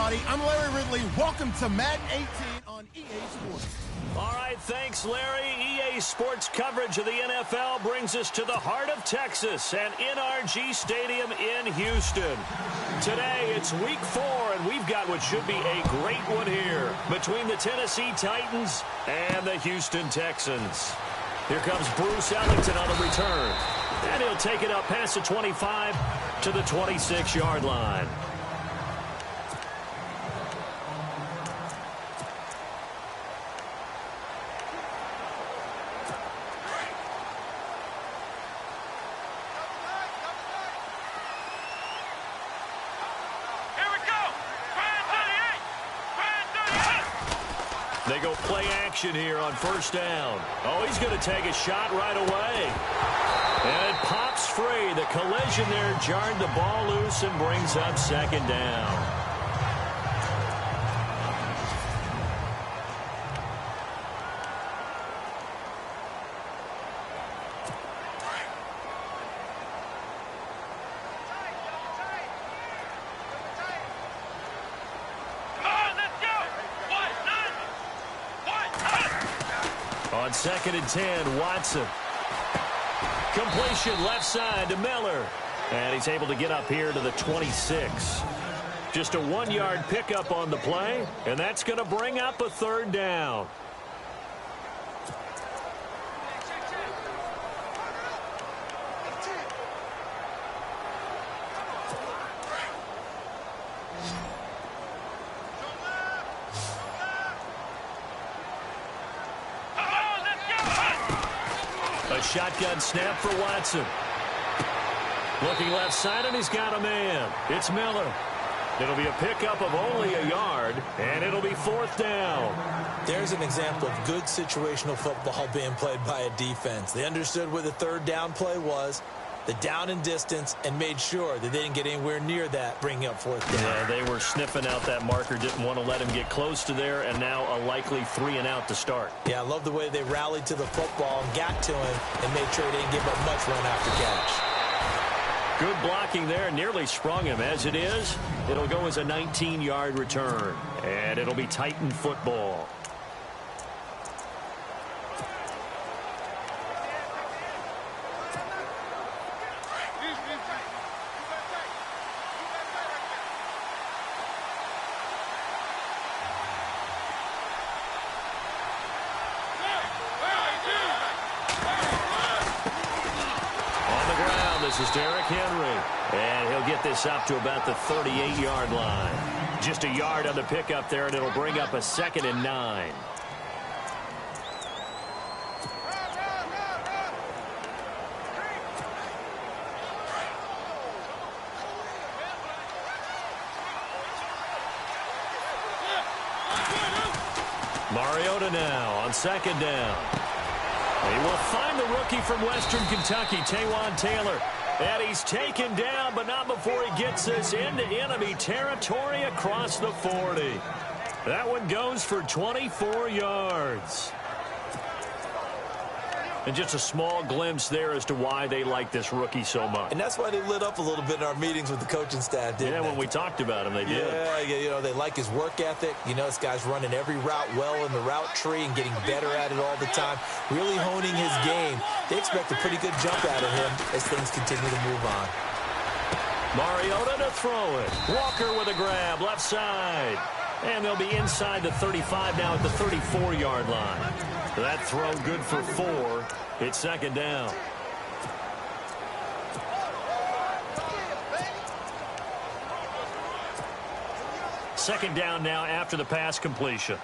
everybody. I'm Larry Ridley. Welcome to Madden 18 on EA Sports. All right, thanks, Larry. EA Sports coverage of the NFL brings us to the heart of Texas at NRG Stadium in Houston. Today, it's Week 4, and we've got what should be a great one here between the Tennessee Titans and the Houston Texans. Here comes Bruce Ellington on the return, and he'll take it up past the 25 to the 26-yard line. They go play action here on first down. Oh, he's going to take a shot right away. And it pops free. The collision there jarred the ball loose and brings up second down. On 2nd and 10, Watson. Completion left side to Miller. And he's able to get up here to the 26. Just a 1-yard pickup on the play, and that's going to bring up a third down. Shotgun snap for Watson. Looking left side, and he's got a man. It's Miller. It'll be a pickup of only a yard, and it'll be fourth down. There's an example of good situational football being played by a defense. They understood where the third down play was, the down and distance, and made sure that they didn't get anywhere near that, bringing up fourth down. Yeah, they were sniffing out that marker, didn't want to let him get close to there, and now a likely 3-and-out to start. Yeah, I love the way they rallied to the football and got to him and made sure they didn't give up much run after catch. Good blocking there, nearly sprung him. As it is, it'll go as a 19-yard return, and it'll be Titan football. This is Derrick Henry, and he'll get this up to about the 38-yard line. Just a yard on the pickup there, and it'll bring up a 2nd and 9. Mariota now on 2nd down. He will find the rookie from Western Kentucky, Taywan Taylor. And he's taken down, but not before he gets us into enemy territory across the 40. That one goes for 24 yards. And just a small glimpse there as to why they like this rookie so much. And that's why they lit up a little bit in our meetings with the coaching staff, didn't they? Yeah, when we talked about him, they did. Yeah, you know, they like his work ethic. You know, this guy's running every route well in the route tree and getting better at it all the time, really honing his game. They expect a pretty good jump out of him as things continue to move on. Mariota to throw it. Walker with a grab, left side. And they'll be inside the 35 now at the 34-yard line. That throw good for 4. It's 2nd down. Second down now after the pass completion.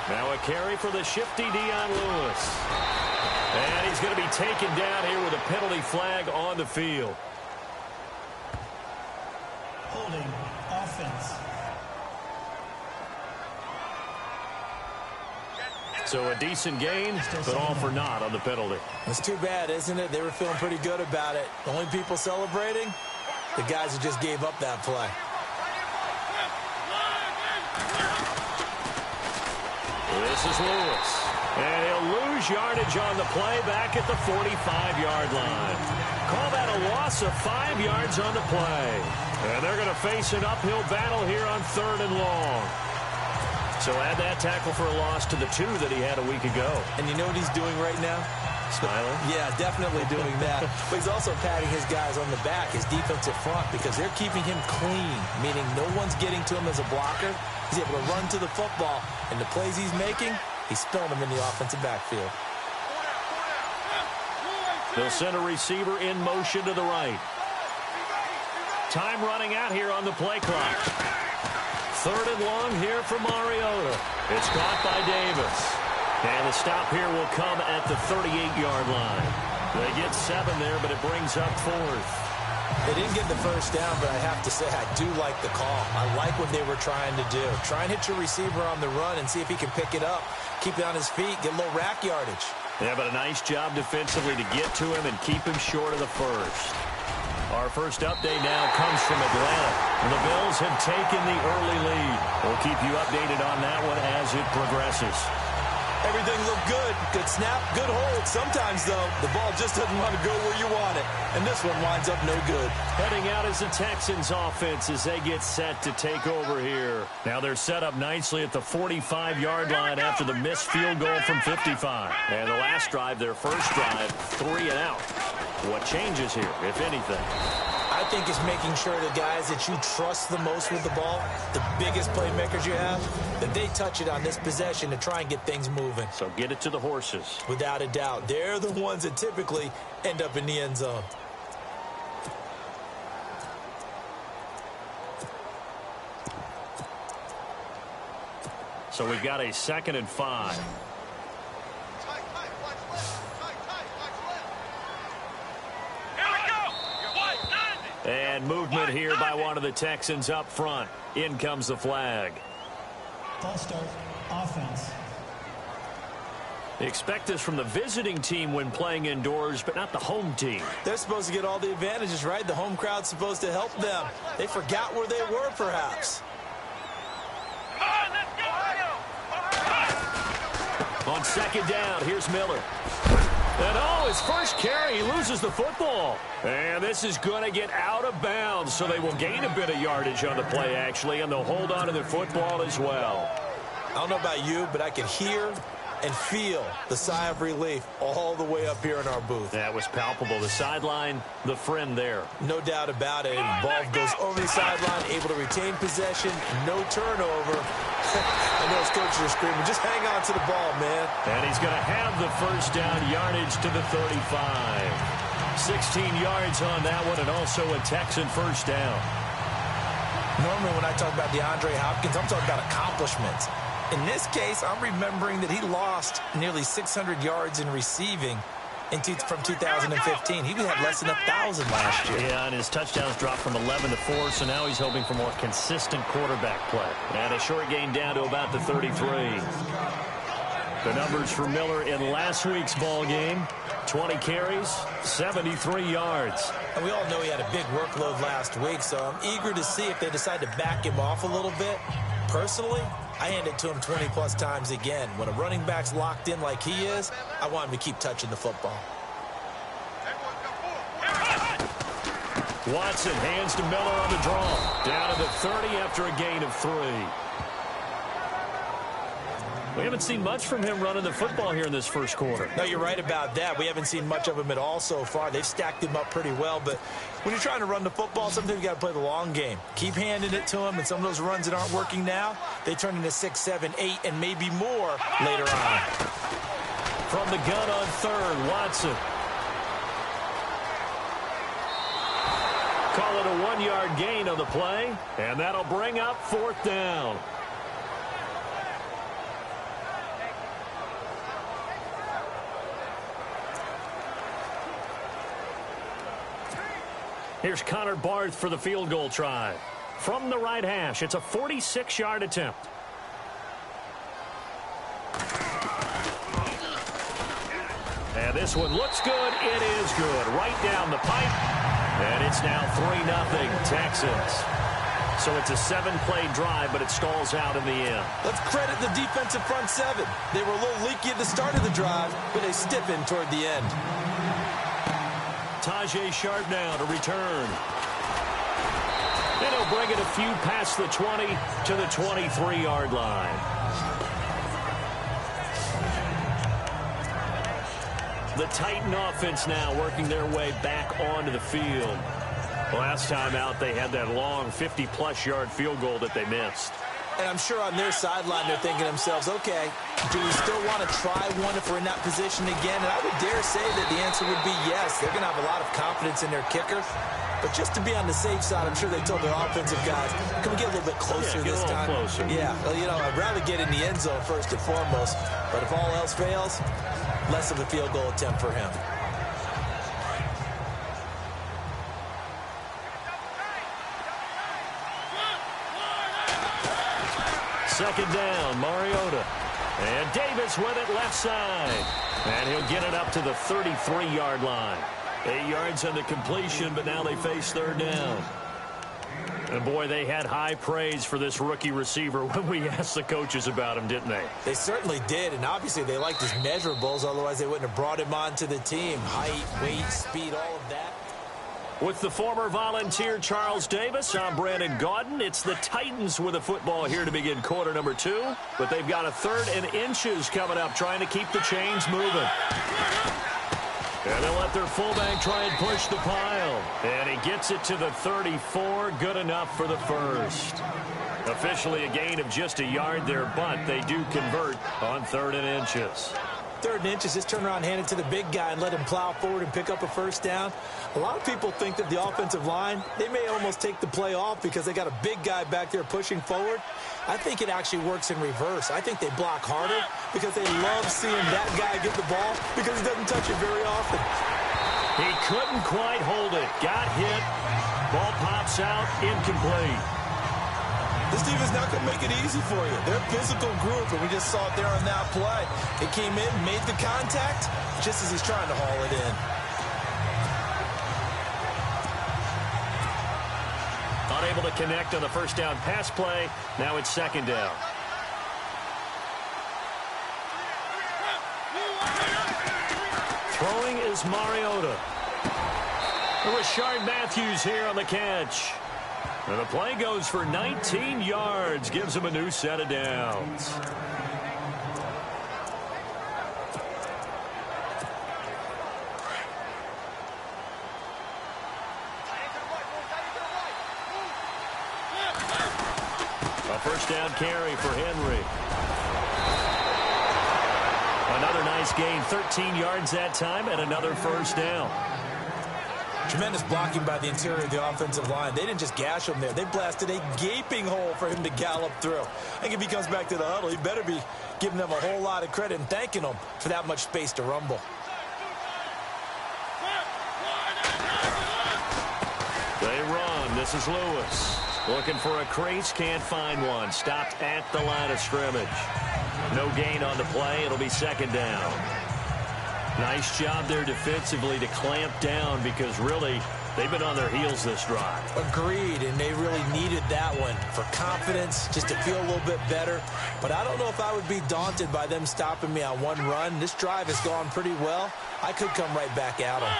Now a carry for the shifty Dion Lewis. And he's going to be taken down here with a penalty flag on the field. Holding offense. So a decent gain, but all for naught on the penalty. It's too bad, isn't it? They were feeling pretty good about it. The only people celebrating, the guys who just gave up that play. This is Lewis. And he'll lose yardage on the play back at the 45-yard line. Call that a loss of 5 yards on the play. And they're going to face an uphill battle here on 3rd and long. So add that tackle for a loss to the 2 that he had a week ago. And you know what he's doing right now? Smiling? Yeah, definitely doing that. But he's also patting his guys on the back, his defensive front, because they're keeping him clean, meaning no one's getting to him as a blocker. He's able to run to the football, and the plays he's making, he's spilling them in the offensive backfield. They'll send a receiver in motion to the right. Time running out here on the play clock. 3rd and long here for Mariota. It's caught by Davis. And the stop here will come at the 38-yard line. They get 7 there, but it brings up 4th. They didn't get the first down, but I have to say I do like the call. I like what they were trying to do. Try and hit your receiver on the run and see if he can pick it up. Keep it on his feet, get a little rack yardage. Yeah, but a nice job defensively to get to him and keep him short of the first. Our first update now comes from Atlanta. The Bills have taken the early lead. We'll keep you updated on that one as it progresses. Everything looked good. Good snap, good hold. Sometimes, though, the ball just doesn't want to go where you want it. And this one winds up no good. Heading out is the Texans offense as they get set to take over here. Now they're set up nicely at the 45-yard line after the missed field goal from 55. And the last drive, their first drive, 3 and out. What changes here, if anything? I think it's making sure the guys that you trust the most with the ball, the biggest playmakers you have, that they touch it on this possession to try and get things moving. So get it to the horses. Without a doubt. They're the ones that typically end up in the end zone. So we've got a 2nd and 5. And movement here by one of the Texans up front. In comes the flag. False start, offense. They expect this from the visiting team when playing indoors, but not the home team. They're supposed to get all the advantages, right? The home crowd's supposed to help them. They forgot where they were, perhaps. On 2nd down, here's Miller. And his first carry, he loses the football. And this is going to get out of bounds, so they will gain a bit of yardage on the play, actually, and they'll hold on to the football as well. I don't know about you, but I can hear and feel the sigh of relief all the way up here in our booth. That was palpable. The sideline, the friend there. No doubt about it. Ball goes over the sideline, able to retain possession, no turnover. I know his coaches are screaming, just hang on to the ball, man. And he's going to have the first down, yardage to the 35. 16 yards on that one, and also a Texan first down. Normally when I talk about DeAndre Hopkins, I'm talking about accomplishments. In this case, I'm remembering that he lost nearly 600 yards in receiving from 2015. He had less than 1,000 last year. Yeah, and his touchdowns dropped from 11 to 4, so now he's hoping for more consistent quarterback play. And a short gain down to about the 33. The numbers for Miller in last week's ball game: 20 carries, 73 yards. And we all know he had a big workload last week, so I'm eager to see if they decide to back him off a little bit. Personally, I hand it to him 20-plus times again. When a running back's locked in like he is, I want him to keep touching the football. Watson hands to Miller on the draw. Down to the 30 after a gain of 3. We haven't seen much from him running the football here in this first quarter. No, you're right about that. We haven't seen much of him at all so far. They've stacked him up pretty well, but when you're trying to run the football, sometimes you got to play the long game. Keep handing it to him, and some of those runs that aren't working now, they turn into 6, 7, 8, and maybe more later on. From the gun on 3rd, Watson. Call it a 1-yard gain on the play, and that'll bring up 4th down. Here's Connor Barth for the field goal try. From the right hash, it's a 46-yard attempt. And this one looks good. It is good. Right down the pipe. And it's now 3-0 Texans. So it's a 7-play drive, but it stalls out in the end. Let's credit the defensive front seven. They were a little leaky at the start of the drive, but they stiffened toward the end. Tajay Sharp now to return. And he'll bring it a few past the 20 to the 23-yard line. The Titan offense now working their way back onto the field. Last time out, they had that long 50-plus yard field goal that they missed. And I'm sure on their sideline, they're thinking to themselves, okay, do we still want to try one if we're in that position again? And I would dare say that the answer would be yes. They're going to have a lot of confidence in their kicker. But just to be on the safe side, I'm sure they told their offensive guys, can we get a little bit closer this time? Closer. Yeah, well, you know, I'd rather get in the end zone first and foremost. But if all else fails, less of a field goal attempt for him. Second down, Mariota. And Davis with it left side. And he'll get it up to the 33-yard line. 8 yards on the completion, but now they face third down. And, boy, they had high praise for this rookie receiver when we asked the coaches about him, didn't they? They certainly did, and obviously they liked his measurables, otherwise they wouldn't have brought him onto the team. Height, weight, speed, all of that. With the former Volunteer Charles Davis, I'm Brandon Gaudin. It's the Titans with the football here to begin quarter number 2. But they've got a 3rd and inches coming up, trying to keep the chains moving. And they'll let their fullback try and push the pile. And he gets it to the 34. Good enough for the first. Officially a gain of just a yard there, but they do convert on 3rd and inches. 3rd and inches, just turn around, hand it to the big guy and let him plow forward and pick up a first down. A lot of people think that the offensive line, they may almost take the play off because they got a big guy back there pushing forward. I think it actually works in reverse. I think they block harder because they love seeing that guy get the ball because he doesn't touch it very often. He couldn't quite hold it. Got hit. Ball pops out. Incomplete. This team is not going to make it easy for you. They're a physical group, and we just saw it there on that play. It came in, made the contact, just as he's trying to haul it in. Unable to connect on the first down pass play. Now it's second down. Throwing is Mariota. Rashard Matthews here on the catch. And the play goes for 19 yards. Gives him a new set of downs. A first down carry for Henry. Another nice gain. 13 yards that time and another first down. Tremendous blocking by the interior of the offensive line. They didn't just gash him there. They blasted a gaping hole for him to gallop through. I think if he comes back to the huddle, he better be giving them a whole lot of credit and thanking them for that much space to rumble. They run. This is Lewis. Looking for a crease. Can't find one. Stopped at the line of scrimmage. No gain on the play. It'll be second down. Nice job there defensively to clamp down because really they've been on their heels this drive. Agreed, and they really needed that one for confidence, just to feel a little bit better. But I don't know if I would be daunted by them stopping me on one run. This drive has gone pretty well. I could come right back at them.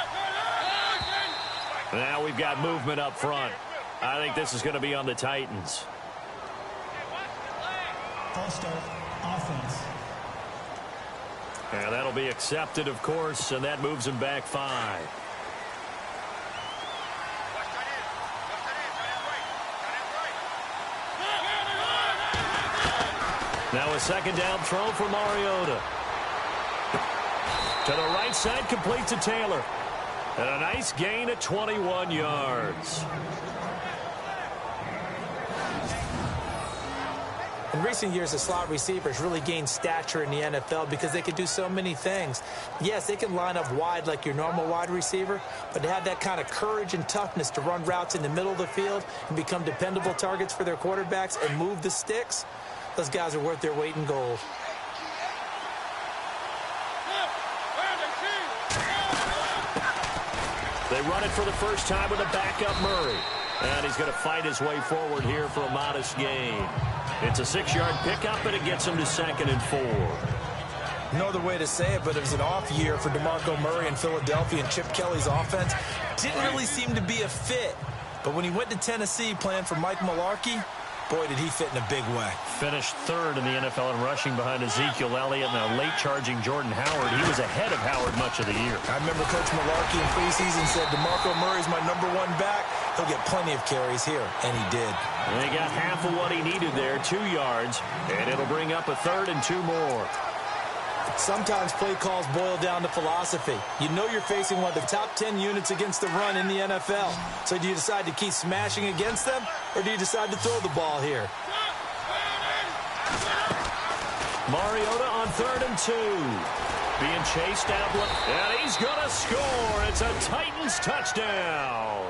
Now we've got movement up front. I think this is going to be on the Titans. False start, offense. And that'll be accepted, of course, and that moves him back 5. Now a second down throw for Mariota. To the right side, complete to Taylor. And a nice gain at 21 yards. In recent years, the slot receivers really gained stature in the NFL because they can do so many things. Yes, they can line up wide like your normal wide receiver, but they have that kind of courage and toughness to run routes in the middle of the field and become dependable targets for their quarterbacks and move the sticks. Those guys are worth their weight in gold. They run it for the first time with a backup Murray. And he's going to fight his way forward here for a modest gain. It's a 6-yard pickup, and it gets him to 2nd and 4. No other way to say it, but it was an off year for DeMarco Murray in Philadelphia, and Chip Kelly's offense didn't really seem to be a fit. But when he went to Tennessee playing for Mike Mularkey, boy, did he fit in a big way. Finished 3rd in the NFL in rushing behind Ezekiel Elliott and a late-charging Jordan Howard. He was ahead of Howard much of the year. I remember Coach Mularkey in preseason said, DeMarco Murray's my #1 back. He'll get plenty of carries here, and he did. And he got half of what he needed there, 2 yards, and it'll bring up a 3rd and 2 more. Sometimes play calls boil down to philosophy. You know you're facing one of the top 10 units against the run in the NFL. So do you decide to keep smashing against them, or do you decide to throw the ball here? Mariota on 3rd and 2. Being chased out, and he's going to score. It's a Titans touchdown.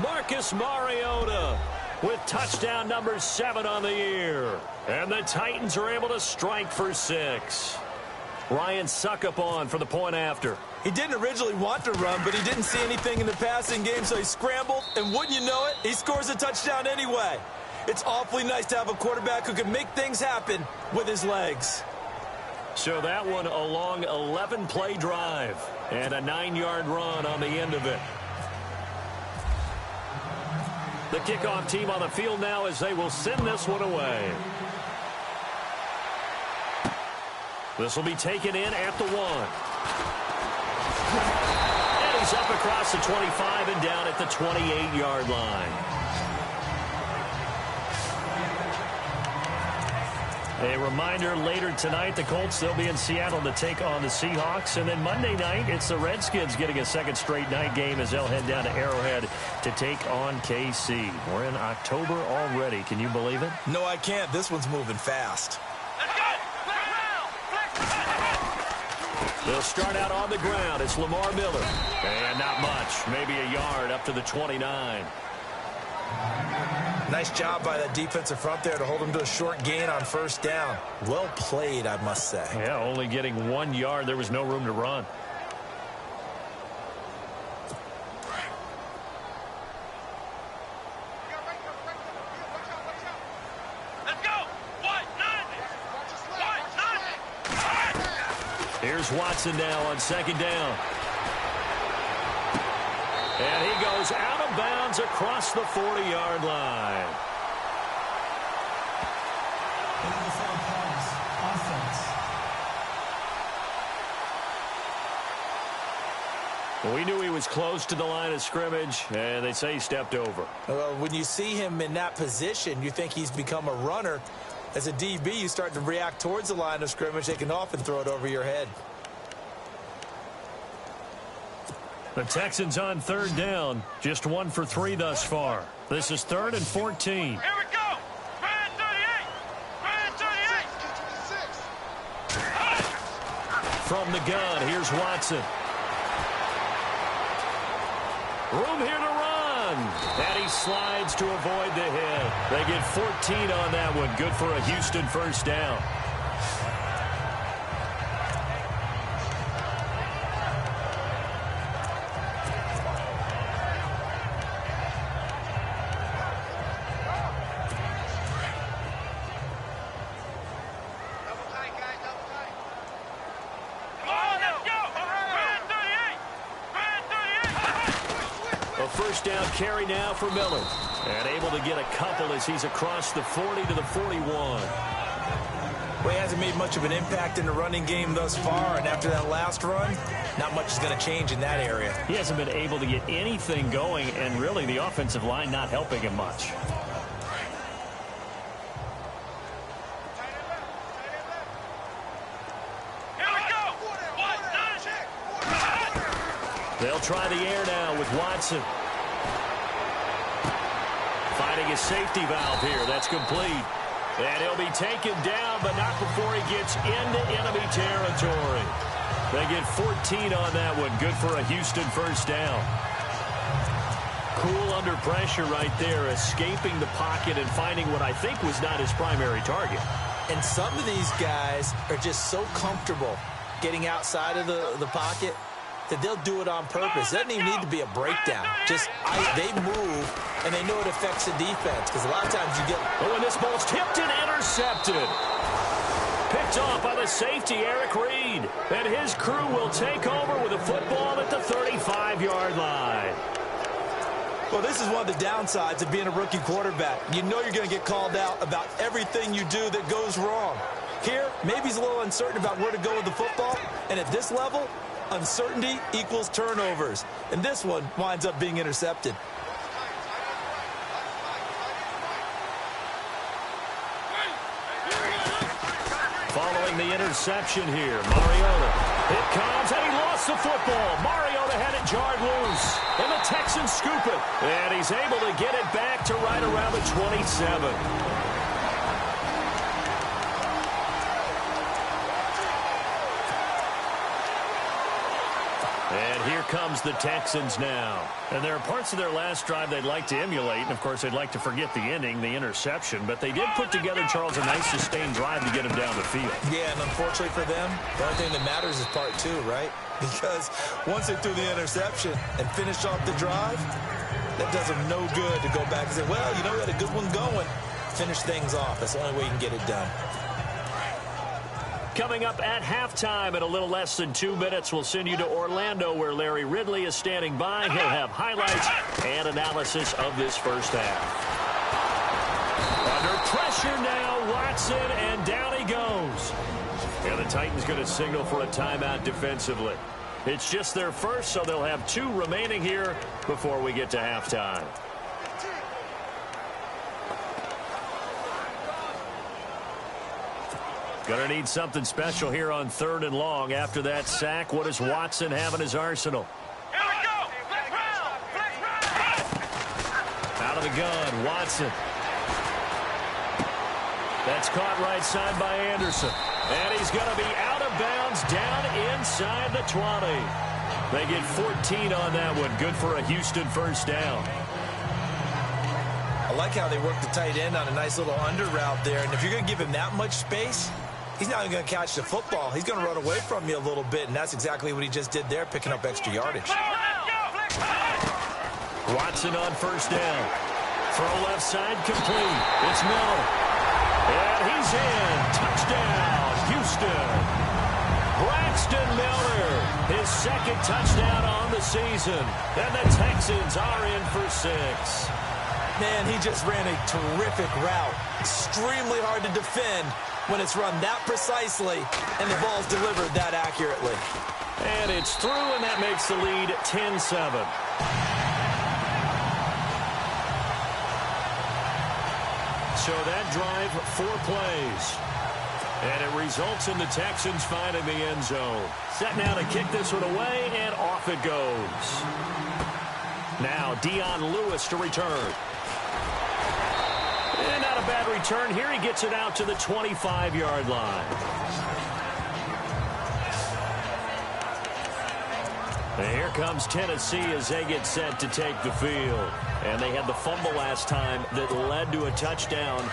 Marcus Mariota with touchdown number 7 on the year. And the Titans are able to strike for 6. Ryan Suckup on for the point after. He didn't originally want to run, but he didn't see anything in the passing game, so he scrambled, and wouldn't you know it, he scores a touchdown anyway. It's awfully nice to have a quarterback who can make things happen with his legs. So that one a long 11-play drive and a 9-yard run on the end of it. The kickoff team on the field now as they will send this one away. This will be taken in at the 1. And he's up across the 25 and down at the 28-yard line. A reminder, later tonight, the Colts, they'll be in Seattle to take on the Seahawks. And then Monday night, it's the Redskins getting a 2nd straight night game as they'll head down to Arrowhead to take on KC. We're in October already. Can you believe it? No, I can't. This one's moving fast. They'll start out on the ground. It's Lamar Miller. And not much. Maybe a yard up to the 29. Nice job by that defensive front there to hold him to a short gain on 1st down. Well played, I must say. Yeah, only getting 1 yard. There was no room to run. Here's Watson now on 2nd down. And he goes out of bounds across the 40-yard line. We knew he was close to the line of scrimmage, and they say he stepped over. Well, when you see him in that position, you think he's become a runner. As a DB, you start to react towards the line of scrimmage. They can often throw it over your head. The Texans on 3rd down. Just 1 for 3 thus far. This is 3rd and 14. Here we go. Brand 38. Brand 38. From the gun, here's Watson. Room here to run. And he slides to avoid the hit. They get 14 on that one. Good for a Houston 1st down. Carry now for Miller. And able to get a couple as he's across the 40 to the 41. Well, he hasn't made much of an impact in the running game thus far, and after that last run, not much is going to change in that area. He hasn't been able to get anything going, and really the offensive line not helping him much. They'll try the air now with Watson. Finding a safety valve here. That's complete. And he'll be taken down, but not before he gets into enemy territory. They get 14 on that one. Good for a Houston 1st down. Cool under pressure right there, escaping the pocket and finding what I think was not his primary target. And some of these guys are just so comfortable getting outside of the pocket that they'll do it on purpose. It doesn't even need to be a breakdown. Just they move, and they know it affects the defense, because a lot of times you get... Oh, and this ball's tipped and intercepted. Picked off by the safety, Eric Reed. And his crew will take over with a football at the 35-yard line. Well, this is one of the downsides of being a rookie quarterback. You know you're going to get called out about everything you do that goes wrong. Here, maybe he's a little uncertain about where to go with the football. And at this level, uncertainty equals turnovers. And this one winds up being intercepted. Following the interception here, Mariota. It comes, and he lost the football. Mariota had it jarred loose, and the Texans scoop it. And he's able to get it back to right around the 27. And here comes the Texans now. And there are parts of their last drive they'd like to emulate. And, of course, they'd like to forget the ending, the interception. But they did put together, Charles, a nice sustained drive to get them down the field. Yeah, and unfortunately for them, the only thing that matters is part two, right? Because once they threw the interception and finished off the drive, that does them no good to go back and say, well, you know, we had a good one going. Finish things off. That's the only way you can get it done. Coming up at halftime in a little less than 2 minutes, we'll send you to Orlando, where Larry Ridley is standing by. He'll have highlights and analysis of this first half. Under pressure now, Watson, and down he goes. And the Titans going to signal for a timeout defensively. It's just their first, so they'll have 2 remaining here before we get to halftime. Going to need something special here on 3rd and long. After that sack, what does Watson have in his arsenal? Here we go. Flex round. Out of the gun, Watson. That's caught right side by Anderson. And he's going to be out of bounds down inside the 20. They get 14 on that one. Good for a Houston first down. I like how they work the tight end on a nice little under route there. And if you're going to give him that much space, he's not even going to catch the football. He's going to run away from you a little bit, and that's exactly what he just did there, picking up extra yardage. Watson on first down. Throw left side, complete. It's Miller. And he's in. Touchdown, Houston. Braxton Miller, his second touchdown on the season. And the Texans are in for 6. Man, he just ran a terrific route. Extremely hard to defend when it's run that precisely and the ball's delivered that accurately. And it's through, and that makes the lead 10-7. So that drive, 4 plays. And it results in the Texans finding the end zone. Set now to kick this one away, and off it goes. Now Dion Lewis to return. And not a bad return here. He gets it out to the 25-yard line. And here comes Tennessee as they get set to take the field. And they had the fumble last time that led to a touchdown.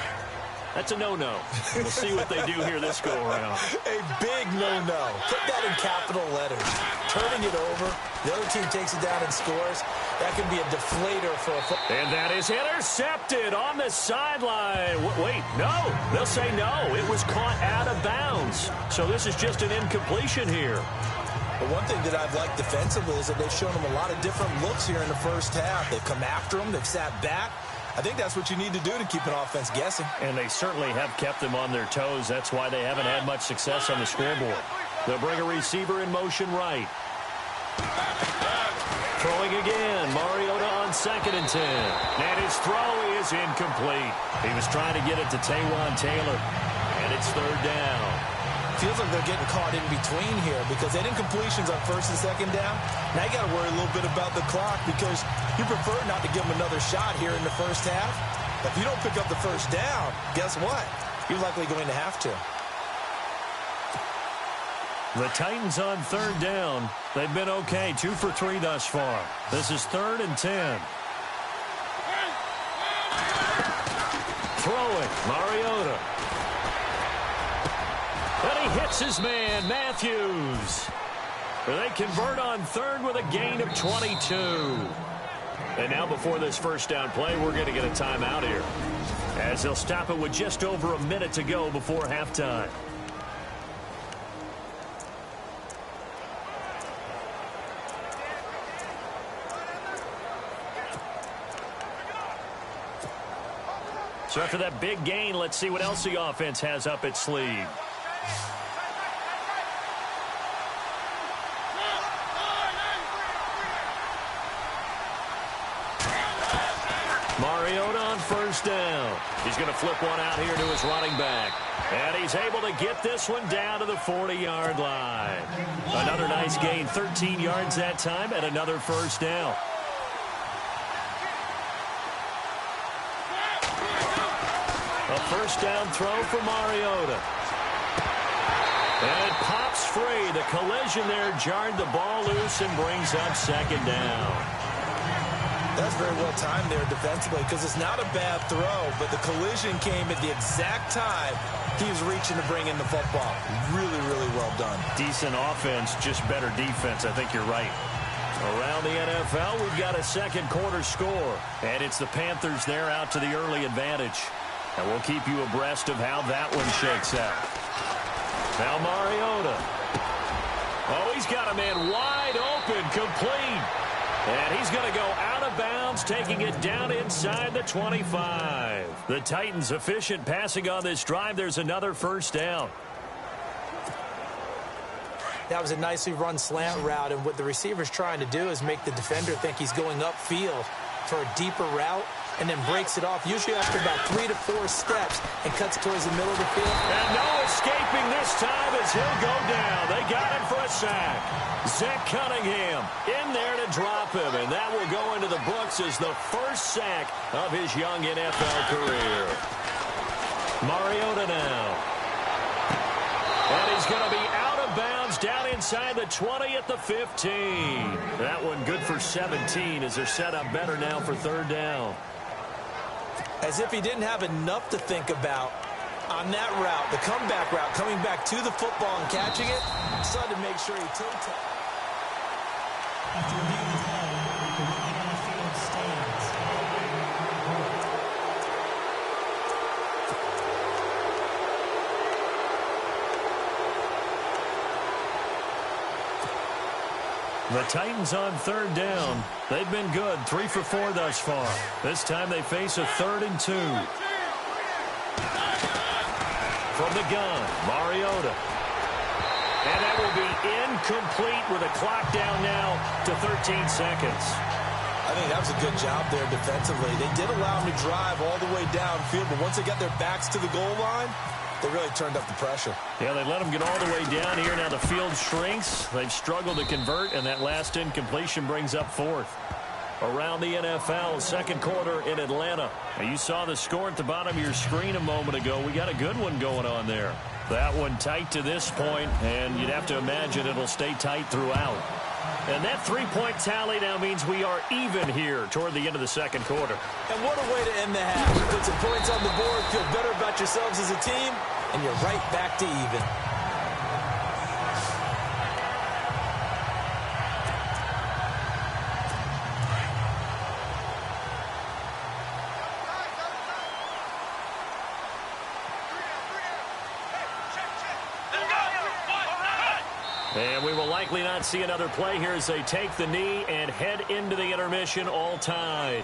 That's a no-no. We'll see what they do here this go-around. A big no-no. Put that in capital letters. Turning it over. The other team takes it down and scores. That can be a deflator for a football. And that is intercepted on the sideline. Wait, no. They'll say no. It was caught out of bounds. So this is just an incompletion here. But one thing that I've liked defensively is that they've shown them a lot of different looks here in the first half. They've come after them. They've sat back. I think that's what you need to do to keep an offense guessing. And they certainly have kept them on their toes. That's why they haven't had much success on the scoreboard. They'll bring a receiver in motion right. Throwing again. Mariota on 2nd and 10. And his throw is incomplete. He was trying to get it to Taywan Taylor. And it's 3rd down. Feels like they're getting caught in between here because they had incompletions on 1st and 2nd down. Now you got to worry a little bit about the clock because you prefer not to give them another shot here in the first half. If you don't pick up the first down, guess what? You're likely going to have to. The Titans on 3rd down. They've been okay. 2 for 3 thus far. This is 3rd and 10. Throw it. Mariota. And he hits his man, Matthews. They convert on third with a gain of 22. And now before this first down play, we're going to get a timeout here, as they'll stop it with just over a minute to go before halftime. So after that big gain, let's see what else the offense has up its sleeve. Mariota on first down. He's going to flip one out here to his running back. And he's able to get this one down to the 40-yard line. Another nice gain, 13 yards that time, and another first down. A first down throw for Mariota. And it pops free. The collision there jarred the ball loose and brings up second down. That's very well timed there defensively, because it's not a bad throw, but the collision came at the exact time he was reaching to bring in the football. Really, really well done. Decent offense, just better defense. I think you're right. Around the NFL, we've got a second quarter score, and it's the Panthers there out to the early advantage. And we'll keep you abreast of how that one shakes out. Now Mariota. Oh, he's got a man wide open, complete. And he's going to go out of bounds, taking it down inside the 25. The Titans efficient passing on this drive. There's another first down. That was a nicely run slant route, and what the receiver's trying to do is make the defender think he's going upfield for a deeper route, and then breaks it off, usually after about 3 to 4 steps, and cuts towards the middle of the field. And no escaping this time as he'll go down. They got him for a sack. Zach Cunningham in there to drop him, and that will go into the books as the first sack of his young NFL career. Mariota now. And he's going to be out of bounds down inside the 20 at the 15. That one good for 17 as they're set up better now for third down. As if he didn't have enough to think about on that route, the comeback route, coming back to the football and catching it, decided to make sure he took it. After reviewing the play, the ruling on the field stands. The Titans on third down. They've been good, 3 for 4 thus far. This time they face a 3rd and 2. From the gun, Mariota. And that will be incomplete with a clock down now to 13 seconds. I think that was a good job there defensively. They did allow him to drive all the way downfield, but once they got their backs to the goal line, they really turned up the pressure. Yeah, they let them get all the way down here. Now the field shrinks. They've struggled to convert, and that last incompletion brings up 4th. Around the NFL, second quarter in Atlanta. Now, you saw the score at the bottom of your screen a moment ago. We got a good one going on there. That one tight to this point, and you'd have to imagine it'll stay tight throughout. And that three-point tally now means we are even here toward the end of the second quarter. And what a way to end the half. You put some points on the board, feel better about yourselves as a team, and you're right back to even. And we will likely not see another play here as they take the knee and head into the intermission all tied.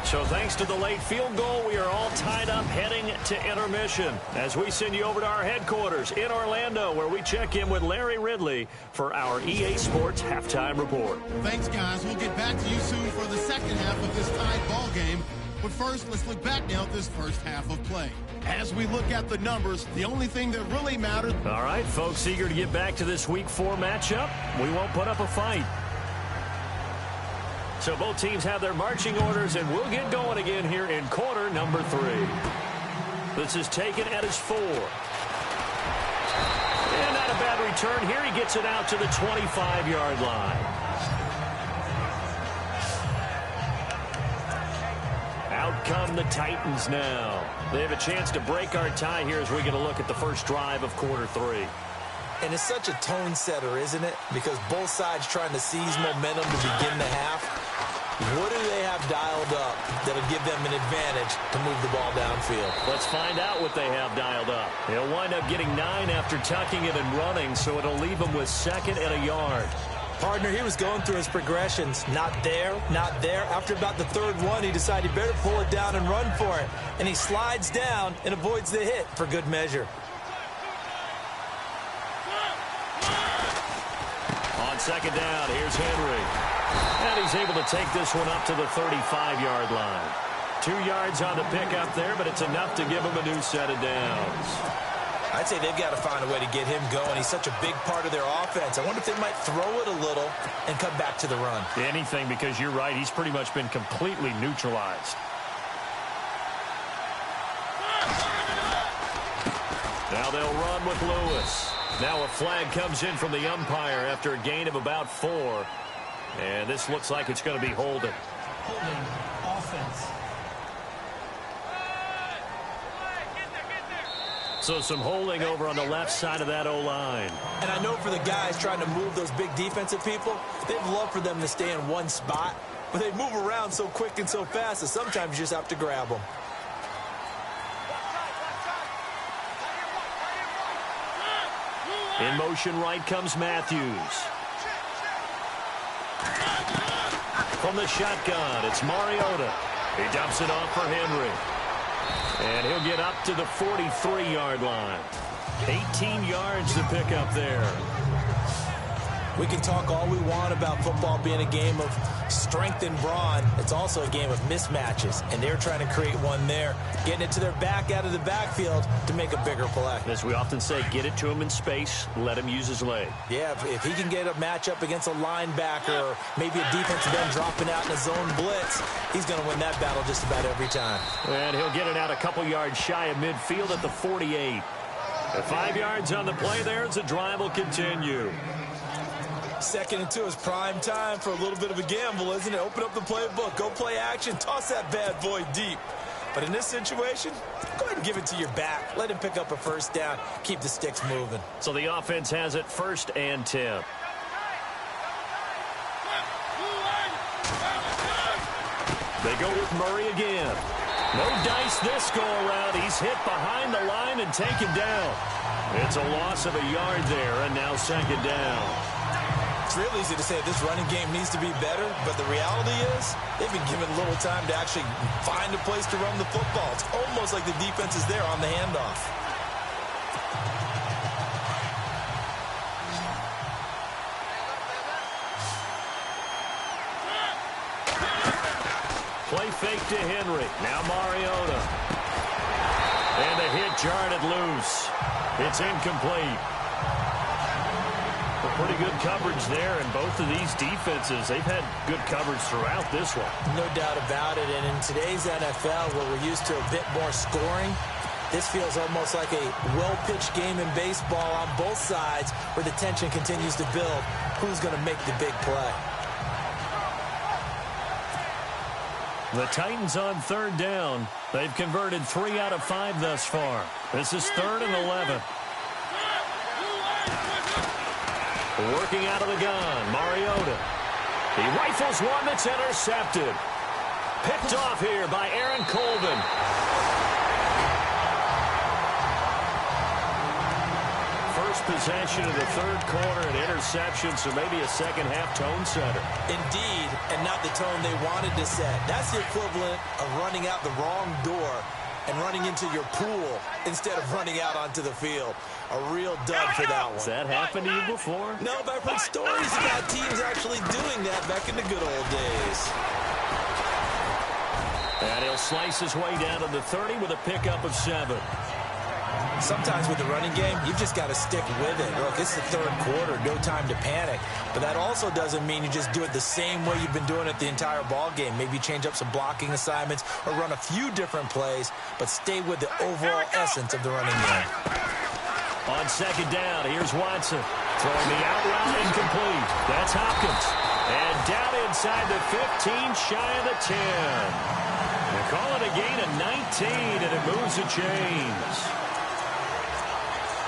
So thanks to the late field goal, we are all tied up heading to intermission as we send you over to our headquarters in Orlando, where we check in with Larry Ridley for our EA Sports Halftime Report. Thanks, guys. We'll get back to you soon for the second half of this tied ball game. But first, let's look back now at this first half of play. As we look at the numbers, the only thing that really matters... All right, folks, eager to get back to this Week 4 matchup. We won't put up a fight. So both teams have their marching orders, and we'll get going again here in quarter number 3. This is taken at his 4. And not a bad return here. He gets it out to the 25-yard line. Out come the Titans now. They have a chance to break our tie here as we get a look at the first drive of quarter 3. And it's such a tone setter, isn't it? Because both sides trying to seize momentum to begin the half. What do they have dialed up that'll give them an advantage to move the ball downfield? Let's find out what they have dialed up. He'll wind up getting 9 after tucking it and running, so it'll leave him with 2nd and a yard. Partner, he was going through his progressions. Not there, not there. After about the 3rd one, he decided he better pull it down and run for it. And he slides down and avoids the hit for good measure. On 2nd down, here's Henry. And he's able to take this one up to the 35-yard line. 2 yards on the pickup there, but it's enough to give him a new set of downs. I'd say they've got to find a way to get him going. He's such a big part of their offense. I wonder if they might throw it a little and come back to the run. Anything, because you're right. He's pretty much been completely neutralized. Now they'll run with Lewis. Now a flag comes in from the umpire after a gain of about 4. And this looks like it's going to be holding. Holding offense. So some holding over on the left side of that O-line. And I know for the guys trying to move those big defensive people, they'd love for them to stay in one spot. But they move around so quick and so fast that sometimes you just have to grab them. In motion right comes Matthews. From the shotgun, it's Mariota. He dumps it off for Henry. And he'll get up to the 43-yard line. 18 yards to pick up there. We can talk all we want about football being a game of strength and brawn. It's also a game of mismatches, and they're trying to create one there, getting it to their back out of the backfield to make a bigger play. As we often say, get it to him in space, let him use his leg. Yeah, if he can get a matchup against a linebacker or maybe a defensive end dropping out in a zone blitz, he's going to win that battle just about every time. And he'll get it out a couple yards shy of midfield at the 48. At 5 yards on the play there as the drive will continue. 2nd and 2 is prime time for a little bit of a gamble, isn't it? Open up the playbook, go play action, toss that bad boy deep. But in this situation, go ahead and give it to your back. Let him pick up a 1st down, keep the sticks moving. So the offense has it 1st and 10. They go with Murray again. No dice this go around. He's hit behind the line and taken down. It's a loss of a yard there, and now 2nd down. It's real easy to say this running game needs to be better, but the reality is they've been given little time to actually find a place to run the football. It's almost like the defense is there on the handoff. Play fake to Henry. Now Mariota. And a hit jarred loose. It's incomplete. Pretty good coverage there, and both of these defenses, they've had good coverage throughout this one. No doubt about it, and in today's NFL, where we're used to a bit more scoring, this feels almost like a well-pitched game in baseball on both sides, where the tension continues to build. Who's going to make the big play? The Titans on 3rd down. They've converted 3 out of 5 thus far. This is 3rd and 11. Working out of the gun, Mariota. He rifles one that's intercepted. Picked off here by Aaron Colvin. First possession of the 3rd quarter, an interception, so maybe a second-half tone setter. Indeed, and not the tone they wanted to set. That's the equivalent of running out the wrong door and running into your pool instead of running out onto the field. A real dud for that one. Has that happened to you before? No, but I've heard stories about teams actually doing that back in the good old days. And he'll slice his way down to the 30 with a pickup of 7. Sometimes with the running game, you've just got to stick with it. Look, it's the 3rd quarter, no time to panic. But that also doesn't mean you just do it the same way you've been doing it the entire ball game. Maybe change up some blocking assignments or run a few different plays, but stay with the overall essence of the running game. On 2nd down, here's Watson. Throwing the out route incomplete. That's Hopkins. And down inside the 15, shy of the 10. They call it a gain of 19, and it moves the chains.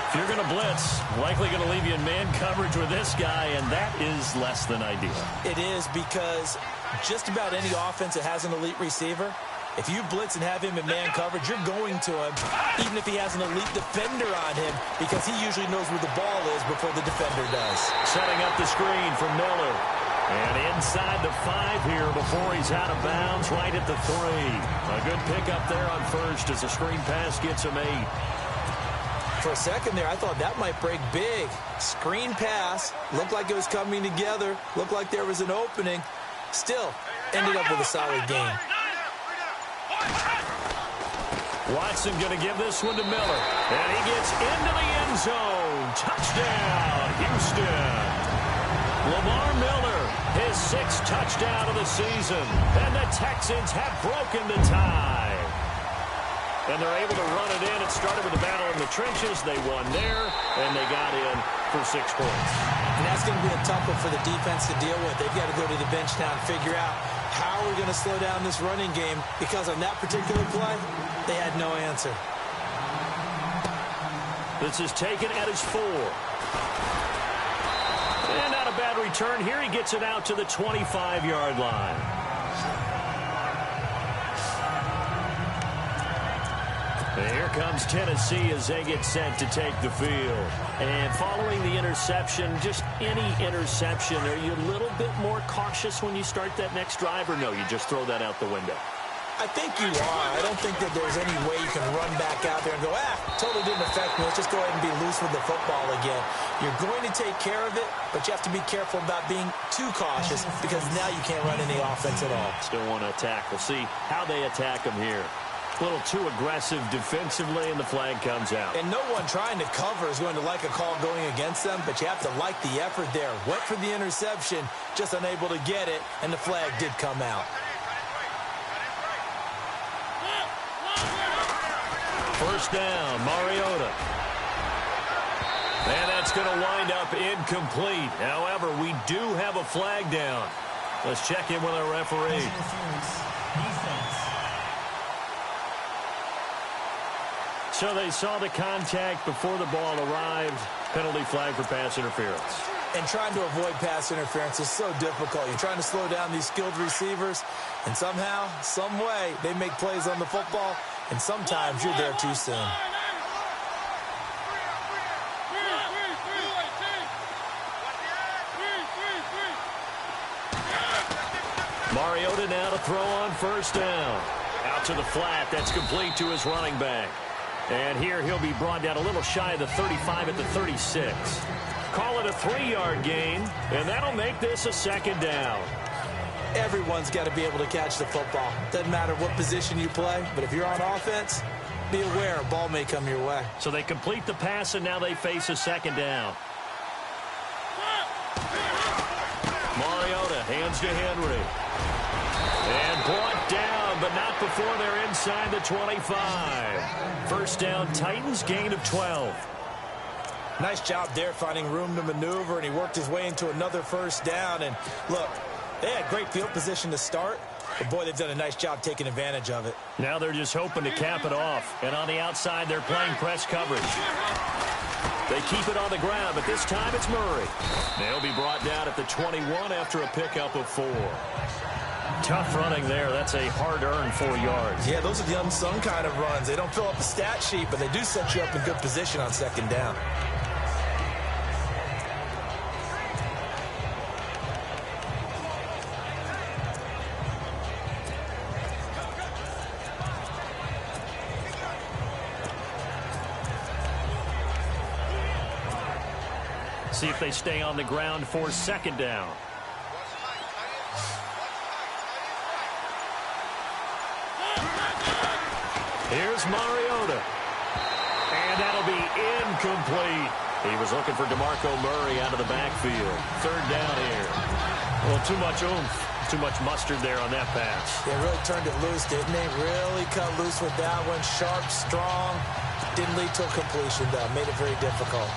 If you're going to blitz, likely going to leave you in man coverage with this guy, and that is less than ideal. It is, because just about any offense that has an elite receiver, if you blitz and have him in man coverage, you're going to him, even if he has an elite defender on him, because he usually knows where the ball is before the defender does. Setting up the screen for Miller. And inside the 5 here before he's out of bounds, right at the 3. A good pickup there on first as the screen pass gets him 8. For a second there, I thought that might break big. Screen pass, looked like it was coming together, looked like there was an opening. Still, ended up with a solid game. Watson going to give this one to Miller. And he gets into the end zone. Touchdown, Houston. Lamar Miller, his 6th touchdown of the season. And the Texans have broken the tie. And they're able to run it in. It started with a battle in the trenches. They won there, and they got in for 6 points. And that's going to be a tough one for the defense to deal with. They've got to go to the bench now and figure out how we're going to slow down this running game, because on that particular play, they had no answer. This is taken at his 4. And not a bad return here. He gets it out to the 25-yard line. Here comes Tennessee as they get set to take the field. And following the interception, just any interception, are you a little bit more cautious when you start that next drive, or no, you just throw that out the window? I think you are. I don't think that there's any way you can run back out there and go, totally didn't affect me. Let's just go ahead and be loose with the football again. You're going to take care of it, but you have to be careful about being too cautious, because now you can't run any offense at all. Still want to attack. We'll see how they attack him here. A little too aggressive defensively, and the flag comes out. And no one trying to cover is going to like a call going against them, but you have to like the effort there. Went for the interception, just unable to get it, and the flag did come out. First down, Mariota. And that's going to wind up incomplete. However, we do have a flag down. Let's check in with our referee. So they saw the contact before the ball arrived. Penalty flag for pass interference. And trying to avoid pass interference is so difficult. You're trying to slow down these skilled receivers, and somehow, some way, they make plays on the football, and sometimes you're there too soon. Mariota now to throw on first down. Out to the flat. That's complete to his running back. And here he'll be brought down a little shy of the 35 at the 36. Call it a 3-yard gain, and that'll make this a second down. Everyone's got to be able to catch the football. Doesn't matter what position you play, but if you're on offense, be aware a ball may come your way. So they complete the pass, and now they face a second down. Mariota hands to Henry. And brought down, but not before they're inside the 25. First down, Titans, gain of 12. Nice job there finding room to maneuver, and he worked his way into another first down. And look, they had great field position to start, but boy, they've done a nice job taking advantage of it. Now they're just hoping to cap it off. And on the outside, they're playing press coverage. They keep it on the ground, but this time it's Murray. They'll be brought down at the 21 after a pickup of 4. Tough running there. That's a hard-earned 4 yards. Yeah, those are the unsung kind of runs. They don't fill up the stat sheet, but they do set you up in good position on second down. See if they stay on the ground for second down. Here's Mariota. And that'll be incomplete. He was looking for DeMarco Murray out of the backfield. Third down here. Well, too much oomph, too much mustard there on that pass. They really turned it loose, didn't they? Really cut loose with that one. Sharp, strong. Didn't lead to a completion, though. Made it very difficult.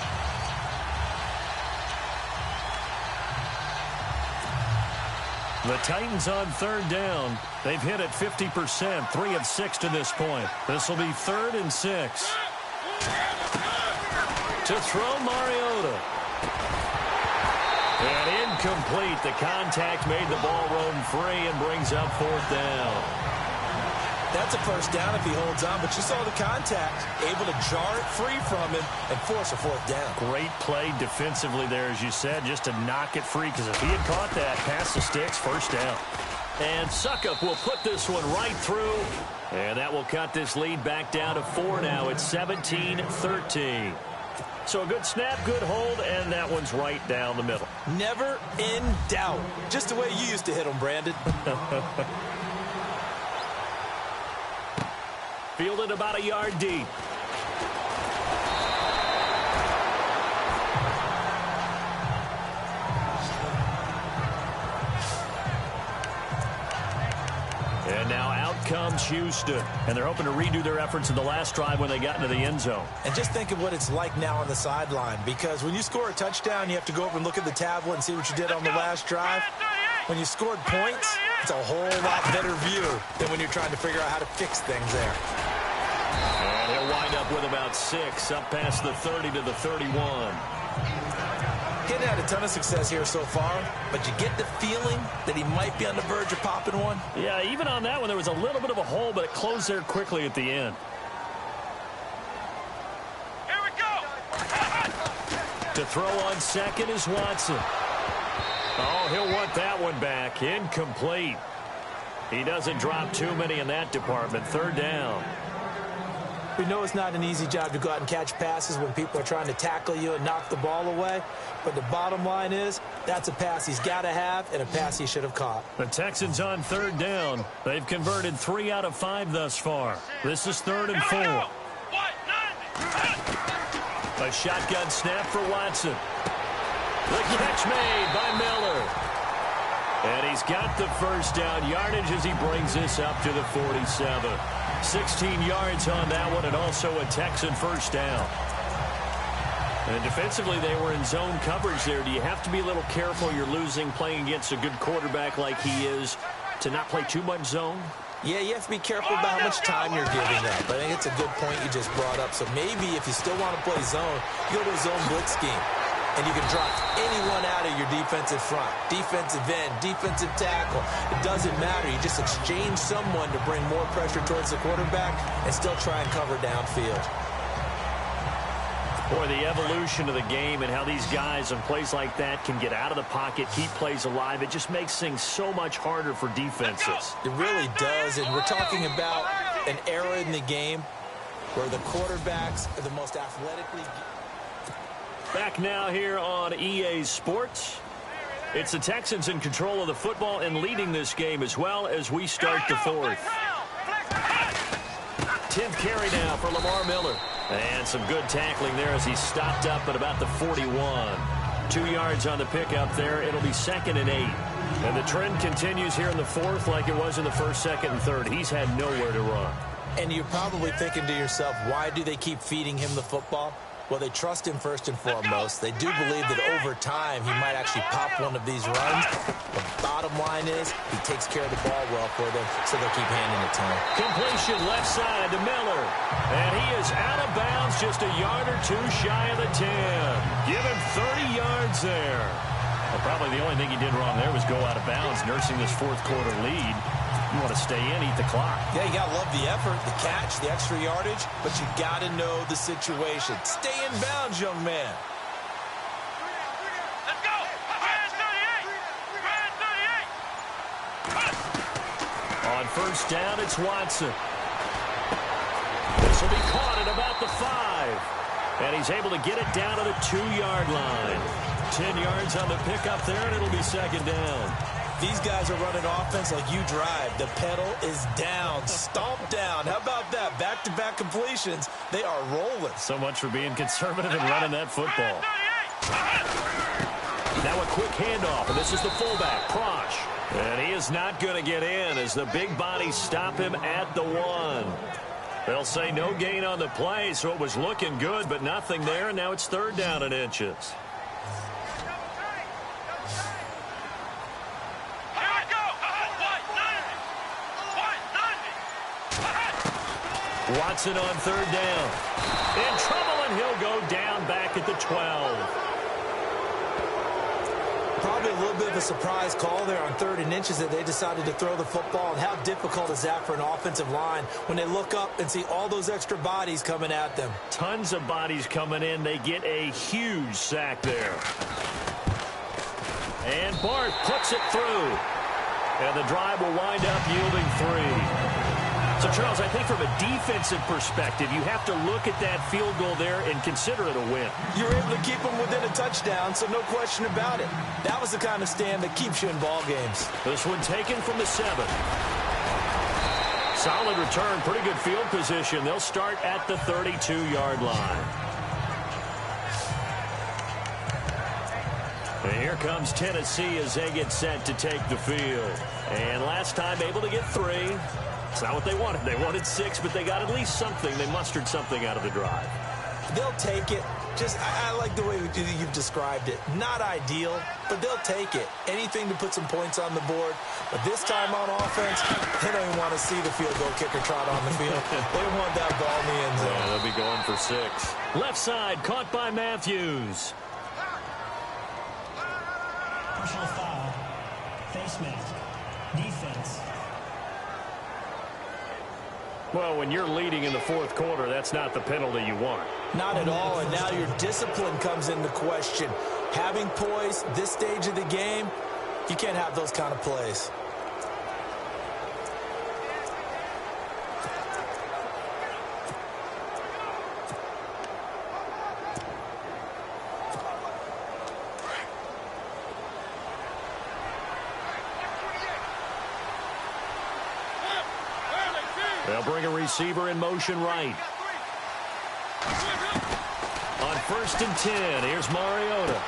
The Titans on third down. They've hit it 50%, 3 of 6 to this point. This will be 3rd and 6. To throw, Mariota. And incomplete. The contact made the ball roam free and brings up 4th down. That's a first down if he holds on, but you saw the contact, able to jar it free from him and force a 4th down. Great play defensively there, as you said, just to knock it free, because if he had caught that, past the sticks, 1st down. And Suckup will put this one right through, and that will cut this lead back down to 4 now. It's 17-13. So a good snap, good hold, and that one's right down the middle. Never in doubt. Just the way you used to hit them, Brandon. Fielded about a yard deep. And now out comes Houston. And they're hoping to redo their efforts in the last drive when they got into the end zone. And just think of what it's like now on the sideline, because when you score a touchdown, you have to go over and look at the tablet and see what you did on the last drive. When you scored points, it's a whole lot better view than when you're trying to figure out how to fix things there. And he'll wind up with about 6, up past the 30 to the 31. Getting had a ton of success here so far, but you get the feeling that he might be on the verge of popping one. Yeah, even on that one, there was a little bit of a hole, but it closed there quickly at the end. Here we go. To throw on second is Watson. Oh, he'll want that one back. Incomplete. He doesn't drop too many in that department. 3rd down. We know it's not an easy job to go out and catch passes when people are trying to tackle you and knock the ball away. But the bottom line is, that's a pass he's got to have and a pass he should have caught. The Texans on 3rd down. They've converted 3 out of 5 thus far. This is 3rd and 4. A shotgun snap for Watson. The catch made by Miller. And he's got the 1st down yardage as he brings this up to the 47. 16 yards on that one, and also a Texan 1st down. And defensively, they were in zone coverage there. Do you have to be a little careful? You're losing playing against a good quarterback like he is to not play too much zone? Yeah, you have to be careful about how much time you're giving up. But I think it's a good point you just brought up. So maybe if you still want to play zone, you go to a zone blitz scheme. And you can drop anyone out of your defensive front, defensive end, defensive tackle. It doesn't matter. You just exchange someone to bring more pressure towards the quarterback and still try and cover downfield. Boy, the evolution of the game and how these guys in plays like that can get out of the pocket, keep plays alive, it just makes things so much harder for defenses. It really does, and we're talking about an era in the game where the quarterbacks are the most athletically... Back now here on EA Sports. It's the Texans in control of the football and leading this game as well as we start the 4th. 10th carry now for Lamar Miller. And some good tackling there as he stopped up at about the 41. 2 yards on the pickup there. It'll be 2nd and 8. And the trend continues here in the 4th like it was in the 1st, 2nd, and 3rd. He's had nowhere to run. And you're probably thinking to yourself, why do they keep feeding him the football? Well, they trust him first and foremost. They do believe that over time he might actually pop one of these runs. The bottom line is he takes care of the ball well for them, so they'll keep handing it to him. Completion left side to Miller. And he is out of bounds just a yard or 2 shy of the 10. Give him 30 yards there. Well, probably the only thing he did wrong there was go out of bounds, nursing this 4th quarter lead. You want to stay in, eat the clock. Yeah, you got to love the effort, the catch, the extra yardage, but you got to know the situation. Stay in bounds, young man. Let's go. Brand 38. On 1st down, it's Watson. This will be caught at about the 5. And he's able to get it down to the 2-yard line. 10 yards on the pickup there, and it'll be 2nd down. These guys are running offense like you drive. The pedal is down, stomped down. How about that? Back-to-back completions. They are rolling. So much for being conservative and running that football. Now a quick handoff, and this is the fullback, Prosh. And he is not going to get in as the big bodies stop him at the 1. They'll say no gain on the play, so it was looking good, but nothing there, and now it's 3rd down and inches. Watson on third down. In trouble, and he'll go down back at the 12. Probably a little bit of a surprise call there on 3rd and inches that they decided to throw the football. And how difficult is that for an offensive line when they look up and see all those extra bodies coming at them? Tons of bodies coming in. They get a huge sack there. And Barth puts it through. And the drive will wind up yielding 3. So, Charles, I think from a defensive perspective, you have to look at that field goal there and consider it a win. You're able to keep them within a touchdown, so no question about it. That was the kind of stand that keeps you in ball games. This one taken from the 7. Solid return, pretty good field position. They'll start at the 32-yard line. And here comes Tennessee as they get set to take the field. And last time able to get 3. It's not what they wanted. They wanted 6, but they got at least something. They mustered something out of the drive. They'll take it. I like the way you've described it. Not ideal, but they'll take it. Anything to put some points on the board. But this time on offense, they don't even want to see the field goal kicker trot on the field. They want that ball in the end zone. Yeah, they'll be going for 6. Left side, caught by Matthews. Personal foul. Face mask. Defense. Well, when you're leading in the 4th quarter, that's not the penalty you want. Not at all, and now your discipline comes into question. Having poise this stage of the game, you can't have those kind of plays. They'll bring a receiver in motion right. On 1st and 10, here's Mariota.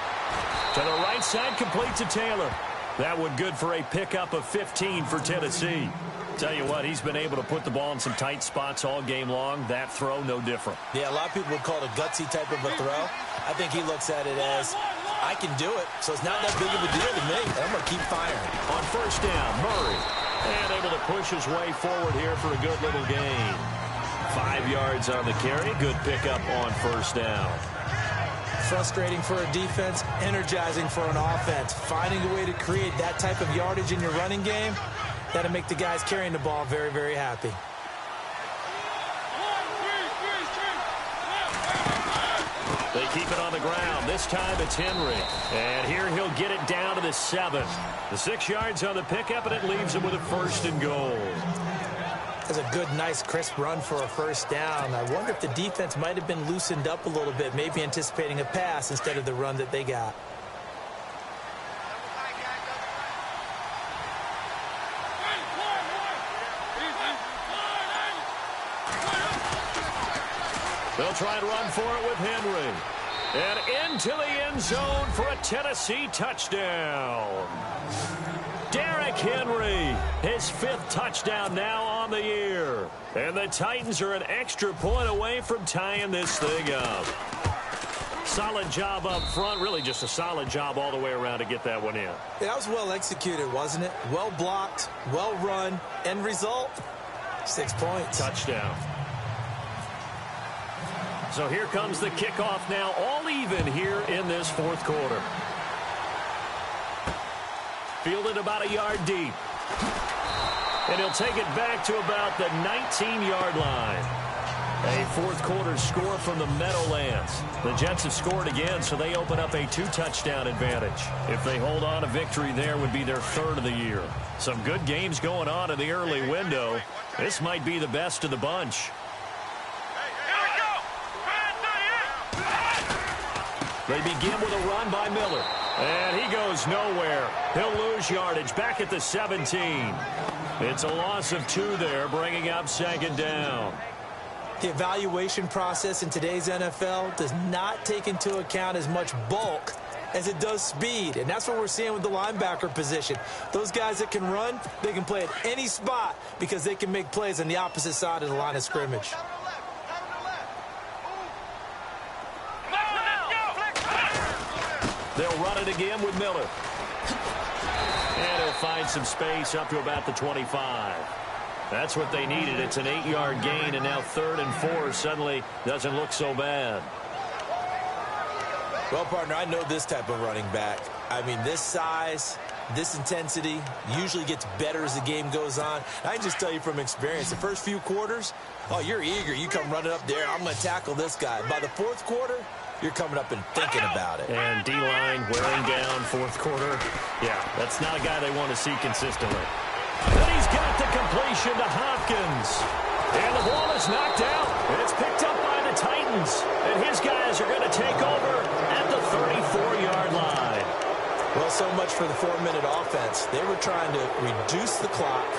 To the right side, complete to Taylor. That one good for a pickup of 15 for Tennessee. Tell you what, he's been able to put the ball in some tight spots all game long. That throw, no different. Yeah, a lot of people would call it a gutsy type of a throw. I think he looks at it as, I can do it, so it's not that big of a deal to me. I'm going to keep firing. On 1st down, Murray. And able to push his way forward here for a good little gain. 5 yards on the carry. Good pickup on 1st down. Frustrating for a defense, energizing for an offense. Finding a way to create that type of yardage in your running game, that'll make the guys carrying the ball very, very happy. They keep it on the ground. This time it's Henry. And here he'll get it down to the 7. The 6 yards on the pickup, and it leaves him with a 1st and goal. That's a good, nice, crisp run for a 1st down. I wonder if the defense might have been loosened up a little bit, maybe anticipating a pass instead of the run that they got. They'll try and run for it with Henry. And into the end zone for a Tennessee touchdown. Derrick Henry, his 5th touchdown now on the year. And the Titans are an extra point away from tying this thing up. Solid job up front, really just a solid job all the way around to get that one in. Yeah, that was well executed, wasn't it? Well blocked, well run. End result, 6 points. Touchdown. So here comes the kickoff now, all even here in this 4th quarter. Fielded about a yard deep. And he'll take it back to about the 19-yard line. A 4th quarter score from the Meadowlands. The Jets have scored again, so they open up a 2-touchdown advantage. If they hold on, a victory there would be their 3rd of the year. Some good games going on in the early window. This might be the best of the bunch. They begin with a run by Miller. And he goes nowhere. He'll lose yardage back at the 17. It's a loss of 2 there, bringing up 2nd down. The evaluation process in today's NFL does not take into account as much bulk as it does speed. And that's what we're seeing with the linebacker position. Those guys that can run, they can play at any spot because they can make plays on the opposite side of the line of scrimmage. They'll run it again with Miller. And he'll find some space up to about the 25. That's what they needed. It's an 8-yard gain, and now 3rd and 4 suddenly doesn't look so bad. Well, partner, I know this type of running back. I mean, this size, this intensity usually gets better as the game goes on. I can just tell you from experience, the first few quarters, oh, you're eager. You come running up there, I'm going to tackle this guy. By the 4th quarter, you're coming up and thinking about it. And D-line wearing down 4th quarter. Yeah, that's not a guy they want to see consistently. But he's got the completion to Hopkins. And the ball is knocked out. And it's picked up by the Titans. And his guys are going to take over at the 34-yard line. Well, so much for the 4-minute offense. They were trying to reduce the clock,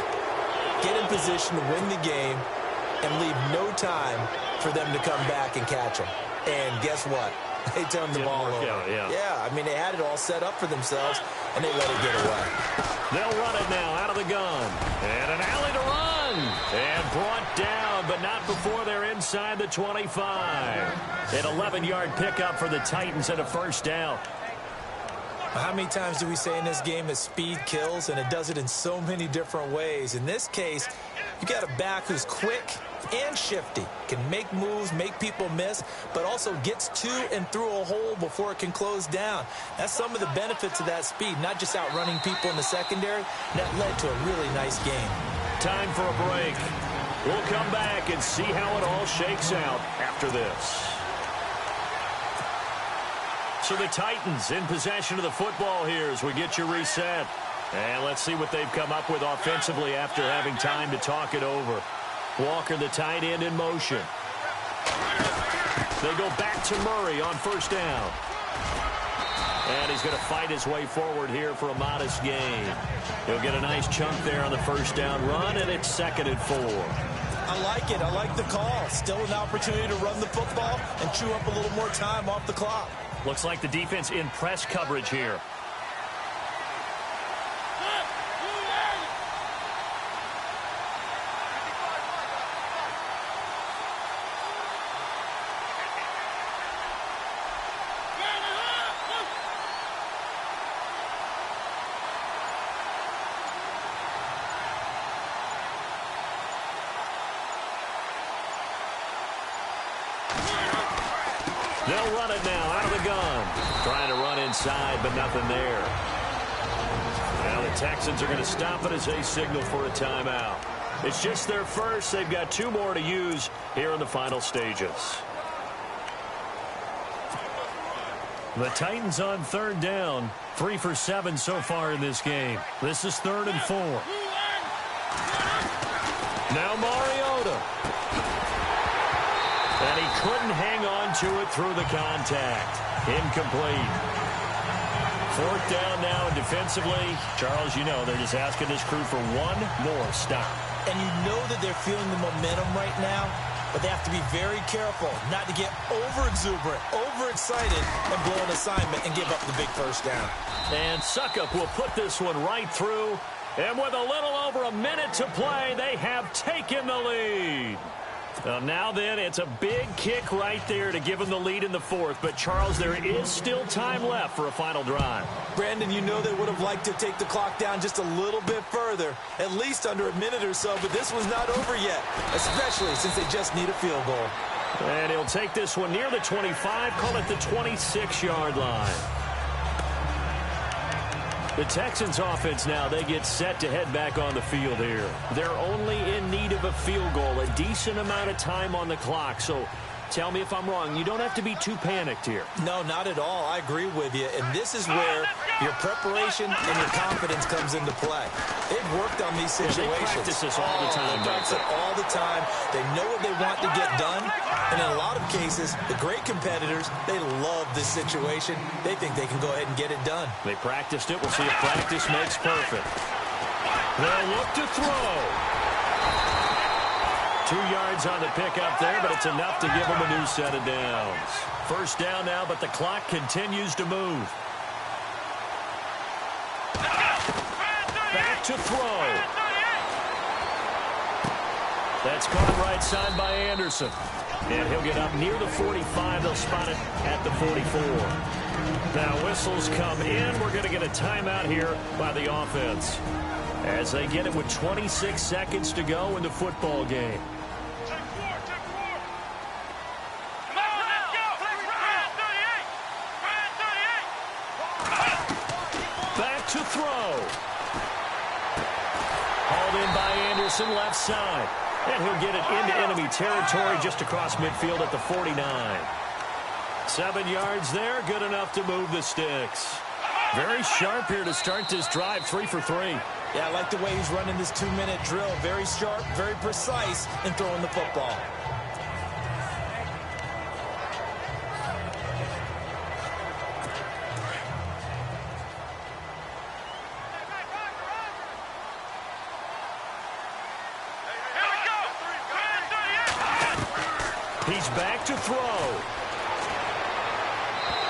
get in position to win the game, and leave no time for them to come back and catch them. And guess what? They turned the ball over. Yeah, I mean, they had it all set up for themselves, and they let it get away. They'll run it now out of the gun. And an alley to run. And brought down, but not before they're inside the 25. An 11-yard pickup for the Titans and a 1st down. How many times do we say in this game that speed kills, and it does it in so many different ways? In this case, you got a back who's quick and shifty, can make moves, make people miss, but also gets to and through a hole before it can close down. That's some of the benefits of that speed, not just outrunning people in the secondary. That led to a really nice game. Time for a break. We'll come back and see how it all shakes out after this. So the Titans in possession of the football here as we get you reset. And let's see what they've come up with offensively after having time to talk it over. Walker, the tight end, in motion. They go back to Murray on 1st down. And he's going to fight his way forward here for a modest gain. He'll get a nice chunk there on the 1st down run, and it's 2nd and 4. I like it. I like the call. Still an opportunity to run the football and chew up a little more time off the clock. Looks like the defense in press coverage here. They'll run it now out of the gun. Trying to run inside, but nothing there. Now the Texans are going to stop it as they signal for a timeout. It's just their first. They've got 2 more to use here in the final stages. The Titans on 3rd down. 3 for 7 so far in this game. This is 3rd and 4. Now Mariota. And he couldn't hang on to it through the contact. Incomplete. 4th down now, and defensively, Charles, you know, they're just asking this crew for 1 more stop. And you know that they're feeling the momentum right now, but they have to be very careful not to get over-exuberant, overexcited, and blow an assignment and give up the big 1st down. And Suckup will put this one right through. And with a little over a minute to play, they have taken the lead. Now then, it's a big kick right there to give them the lead in the 4th. But, Charles, there is still time left for a final drive. Brandon, you know they would have liked to take the clock down just a little bit further, at least under a minute or so, but this was not over yet, especially since they just need a field goal. And he'll take this one near the 25, call it the 26-yard line. The Texans offense now, they get set to head back on the field here. They're only in need of a field goal, a decent amount of time on the clock. So tell me if I'm wrong. You don't have to be too panicked here. No, not at all. I agree with you. And this is where your preparation and your confidence comes into play. They've worked on these situations. They practice this all the time. They practice it all the time. They know what they want to get done. And in a lot of cases, the great competitors, they love this situation. They think they can go ahead and get it done. They practiced it. We'll see if practice makes perfect. They'll look to throw. 2 yards on the pickup there, but it's enough to give them a new set of downs. 1st down now, but the clock continues to move. Back to throw. That's caught right side by Anderson. And he'll get up near the 45. They'll spot it at the 44. Now whistles come in. We're going to get a timeout here by the offense. as they get it with 26 seconds to go in the football game. Check four. Come on, let's go. Brand 38. Back to throw. Hauled in by Anderson, left side. And he'll get it into enemy territory just across midfield at the 49. 7 yards there, good enough to move the sticks. Very sharp here to start this drive, 3 for 3. Yeah, I like the way he's running this 2-minute drill. Very sharp, very precise in throwing the football. He's back to throw.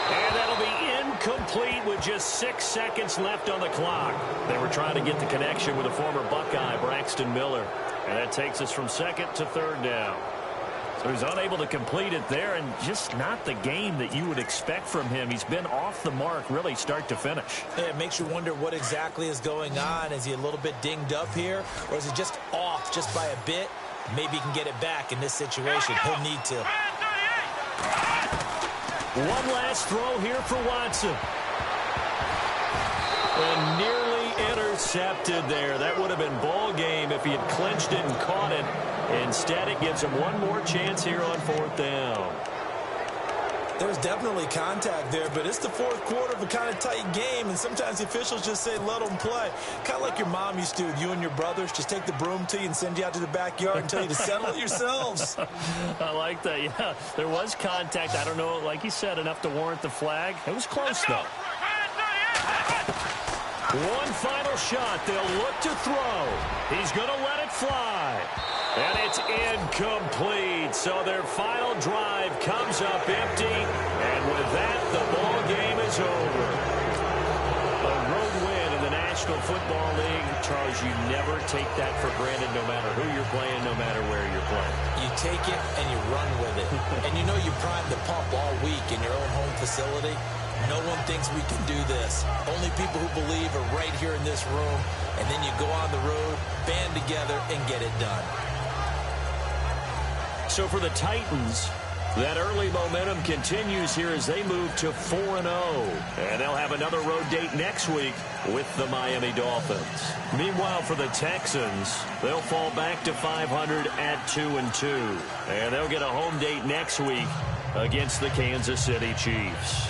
And that'll be incomplete with just 6 seconds left on the clock. They were trying to get the connection with a former Buckeye, Braxton Miller. And that takes us from second to third down. So he's unable to complete it there, and just not the game that you would expect from him. He's been off the mark, really, start to finish. Yeah, it makes you wonder what exactly is going on. Is he a little bit dinged up here, or is he just off just by a bit? Maybe he can get it back in this situation. He'll need to. One last throw here for Watson. And nearly intercepted there. That would have been ball game if he had clinched it and caught it. Instead, it gives him one more chance here on 4th down. There's definitely contact there, but it's the 4th quarter of a kind of tight game, and sometimes the officials just say, let them play. Kind of like your mom used to with you and your brothers. Just take the broom to you and send you out to the backyard and tell you to settle it yourselves. I like that, yeah. There was contact. I don't know, like you said, enough to warrant the flag. It was close, though. One final shot. They'll look to throw. He's going to let it fly. And it's incomplete. So their final drive comes up empty. And with that, the ball game is over. A road win in the National Football League. Charles, you never take that for granted no matter who you're playing, no matter where you're playing. You take it and you run with it. And you know you primed the pump all week in your own home facility. No one thinks we can do this. Only people who believe are right here in this room. And then you go on the road, band together, and get it done. So for the Titans, that early momentum continues here as they move to 4-0. And they'll have another road date next week with the Miami Dolphins. Meanwhile, for the Texans, they'll fall back to 500 at 2-2. And they'll get a home date next week against the Kansas City Chiefs.